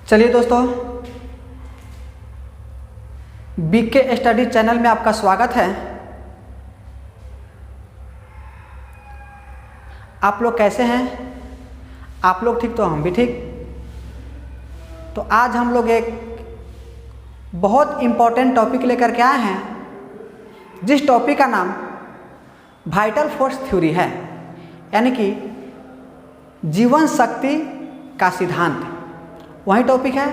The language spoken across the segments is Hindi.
चलिए दोस्तों, बीके स्टडी चैनल में आपका स्वागत है। आप लोग कैसे हैं? आप लोग ठीक तो हम भी ठीक। तो आज हम लोग एक बहुत इम्पोर्टेंट टॉपिक लेकर के आए हैं, जिस टॉपिक का नाम वाइटल फोर्स थ्योरी है, यानी कि जीवन शक्ति का सिद्धांत। वही टॉपिक है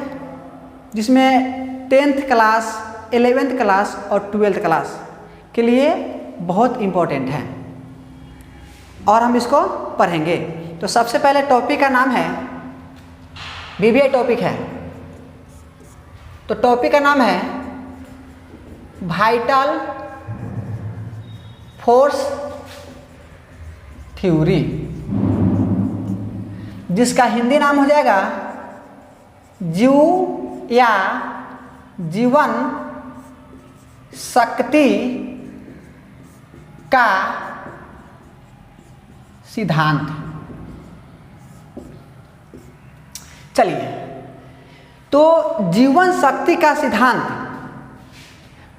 जिसमें 10th क्लास, 11th क्लास और 12th क्लास के लिए बहुत इम्पोर्टेंट है और हम इसको पढ़ेंगे। तो सबसे पहले टॉपिक का नाम है, बीबीए टॉपिक है, तो टॉपिक का नाम है वाइटल फोर्स थ्योरी, जिसका हिंदी नाम हो जाएगा जीव या जीवन शक्ति का सिद्धांत। चलिए, तो जीवन शक्ति का सिद्धांत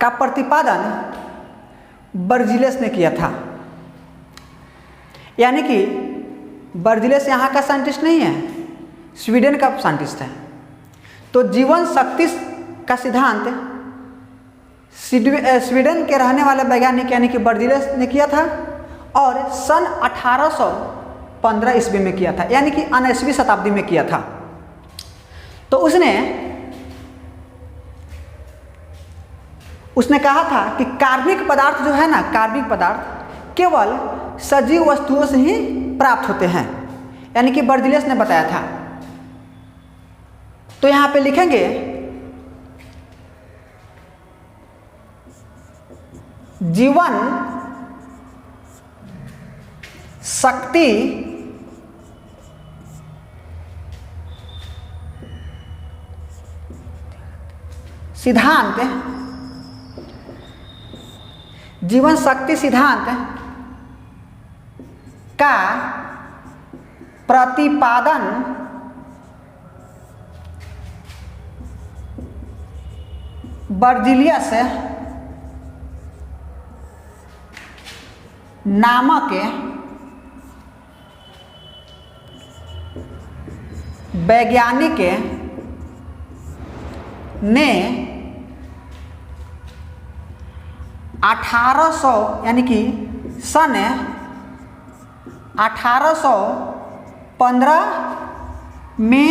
का प्रतिपादन बर्जिलस ने किया था। यानी कि बर्जिलस यहाँ का साइंटिस्ट नहीं है, स्वीडन का साइंटिस्ट है। तो जीवन शक्ति का सिद्धांत स्वीडन के रहने वाले वैज्ञानिक यानी कि बर्जिलस ने किया था और सन 1815 ईस्वी में किया था, यानी कि 19वीं शताब्दी में किया था। तो उसने कहा था कि कार्बनिक पदार्थ जो है ना, कार्बनिक पदार्थ केवल सजीव वस्तुओं से ही प्राप्त होते हैं, यानी कि बर्जिलस ने बताया था। तो यहाँ पे लिखेंगे जीवन शक्ति सिद्धांत, जीवन शक्ति सिद्धांत का प्रतिपादन बर्जिलियस नामक वैज्ञानिक ने 1800 यानी कि सन 1815 में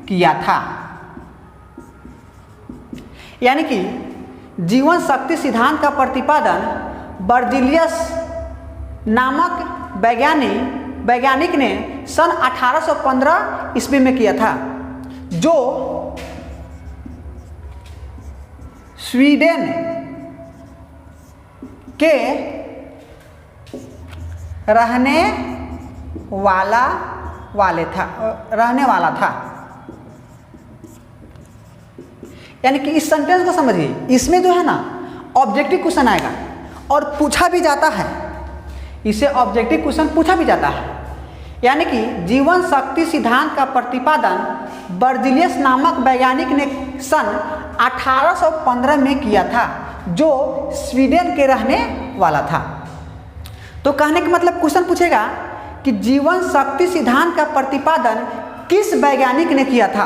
किया था। यानी कि जीवन शक्ति सिद्धांत का प्रतिपादन बर्जिलियस नामक वैज्ञानिक ने सन 1815 ईस्वी में किया था, जो स्वीडन के रहने वाला था। यानी कि इस सेंटेंस को समझिए, इसमें जो है ना ऑब्जेक्टिव क्वेश्चन आएगा और पूछा भी जाता है, इसे ऑब्जेक्टिव क्वेश्चन पूछा भी जाता है। यानी कि जीवन शक्ति सिद्धांत का प्रतिपादन बर्जिलियस नामक वैज्ञानिक ने सन 1815 में किया था, जो स्वीडन के रहने वाला था। तो कहने का मतलब क्वेश्चन पूछेगा कि जीवन शक्ति सिद्धांत का प्रतिपादन किस वैज्ञानिक ने किया था,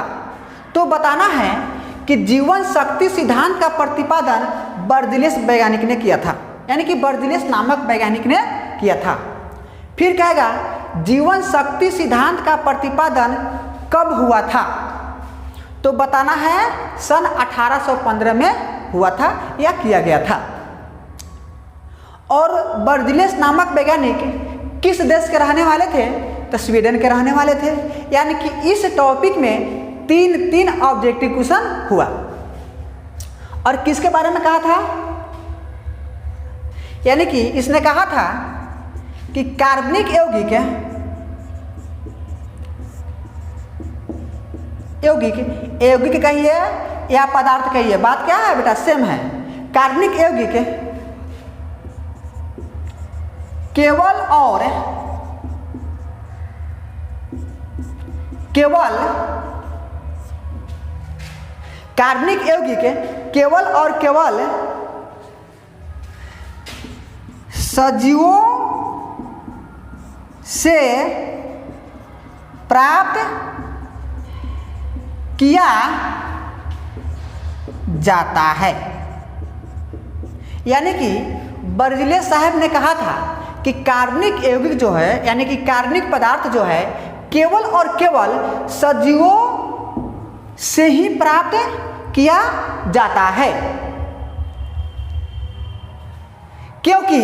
तो बताना है कि जीवन शक्ति सिद्धांत का प्रतिपादन बर्जिलियस वैज्ञानिक ने किया था, यानी कि बर्जिलियस नामक वैज्ञानिक ने किया था। फिर कहेगा जीवन शक्ति सिद्धांत का प्रतिपादन कब हुआ था, तो बताना है सन 1815 में हुआ था या किया गया था। और बर्जिलियस नामक वैज्ञानिक किस देश के रहने वाले थे, तो स्वीडन के रहने वाले थे। यानी कि इस टॉपिक में तीन ऑब्जेक्टिव क्वेश्चन हुआ। और किसके बारे में कहा था, यानी कि इसने कहा था कि कार्बनिक यौगिक कहिए या पदार्थ कहिए, बात क्या है बेटा, सेम है। कार्बनिक यौगिक केवल कार्बनिक यौगिक केवल और केवल सजीवों से प्राप्त किया जाता है। यानी कि बर्जिलियस साहब ने कहा था कि कार्बनिक यौगिक जो है यानी कि कार्बनिक पदार्थ जो है केवल और केवल सजीवों से ही प्राप्त किया जाता है, क्योंकि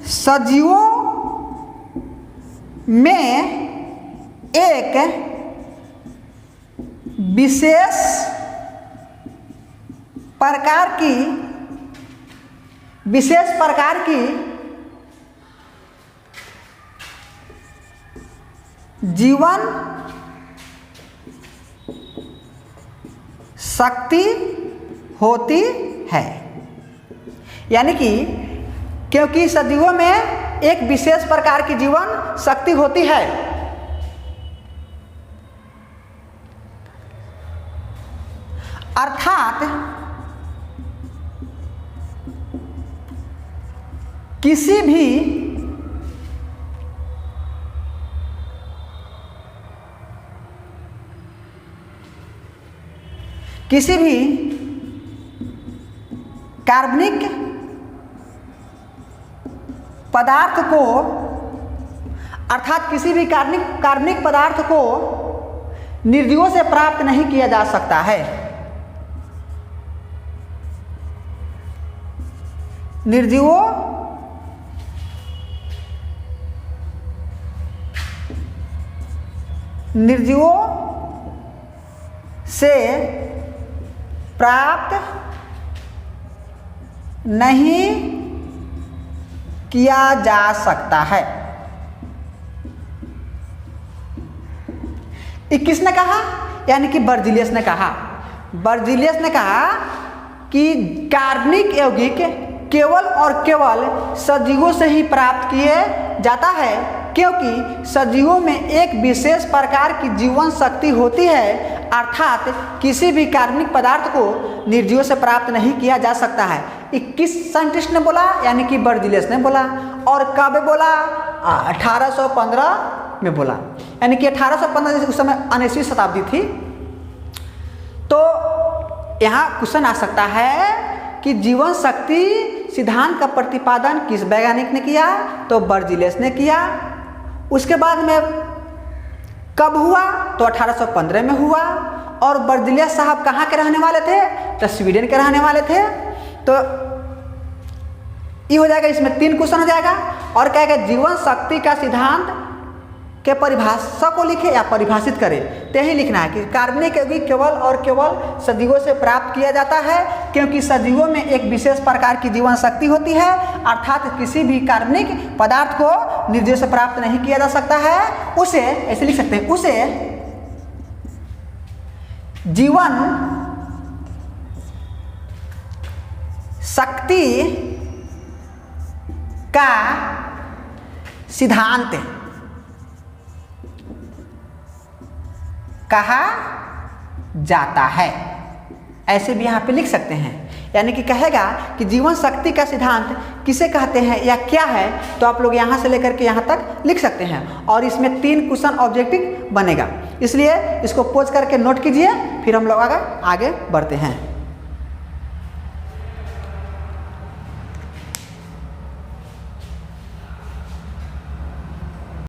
सजीवों में एक विशेष प्रकार की जीवन शक्ति होती है। यानी कि क्योंकि सजीवों में एक विशेष प्रकार की जीवन शक्ति होती है, अर्थात किसी भी कार्बनिक पदार्थ को कार्बनिक पदार्थ को निर्जीवों से प्राप्त नहीं किया जा सकता है। निर्जीवों से प्राप्त नहीं किया जा सकता है। ये किसने कहा? यानी कि बर्जिलियस ने कहा। बर्जिलियस ने कहा कि कार्बनिक यौगिक केवल और केवल सजीवों से ही प्राप्त किए जाता है, क्योंकि सजीवों में एक विशेष प्रकार की जीवन शक्ति होती है, अर्थात किसी भी कार्बनिक पदार्थ को निर्जीवों से प्राप्त नहीं किया जा सकता है। ये किस साइंटिस्ट ने बोला? यानी कि बर्जिलियस ने बोला। और कब बोला? 1815 में बोला। यानी कि 1815 उस समय 19वीं शताब्दी थी। तो यहाँ क्वेश्चन आ सकता है कि जीवन शक्ति सिद्धांत का प्रतिपादन किस वैज्ञानिक ने किया? तो बर्जिलियस ने किया। उसके बाद में कब हुआ? तो 1815 में हुआ। और बर्जिलियस साहब कहाँ के रहने वाले थे? तो स्वीडन के रहने वाले थे। तो ये हो जाएगा, इसमें 3 क्वेश्चन हो जाएगा। और कहेगा जीवन शक्ति का सिद्धांत के परिभाषा को लिखे या परिभाषित करे, तो यही लिखना है कि कार्बनिक यौगिक केवल और केवल सजीवों से प्राप्त किया जाता है, क्योंकि सजीवों में एक विशेष प्रकार की जीवन शक्ति होती है, अर्थात किसी भी कार्बनिक पदार्थ को निर्जीव से प्राप्त नहीं किया जा सकता है। उसे ऐसे लिख सकते हैं, उसे जीवन शक्ति का सिद्धांत कहा जाता है। ऐसे भी यहाँ पे लिख सकते हैं। यानी कि कहेगा कि जीवन शक्ति का सिद्धांत किसे कहते हैं या क्या है, तो आप लोग यहाँ से लेकर के यहाँ तक लिख सकते हैं। और इसमें 3 क्वेश्चन ऑब्जेक्टिव बनेगा, इसलिए इसको पोज करके नोट कीजिए, फिर हम लोग आगे बढ़ते हैं।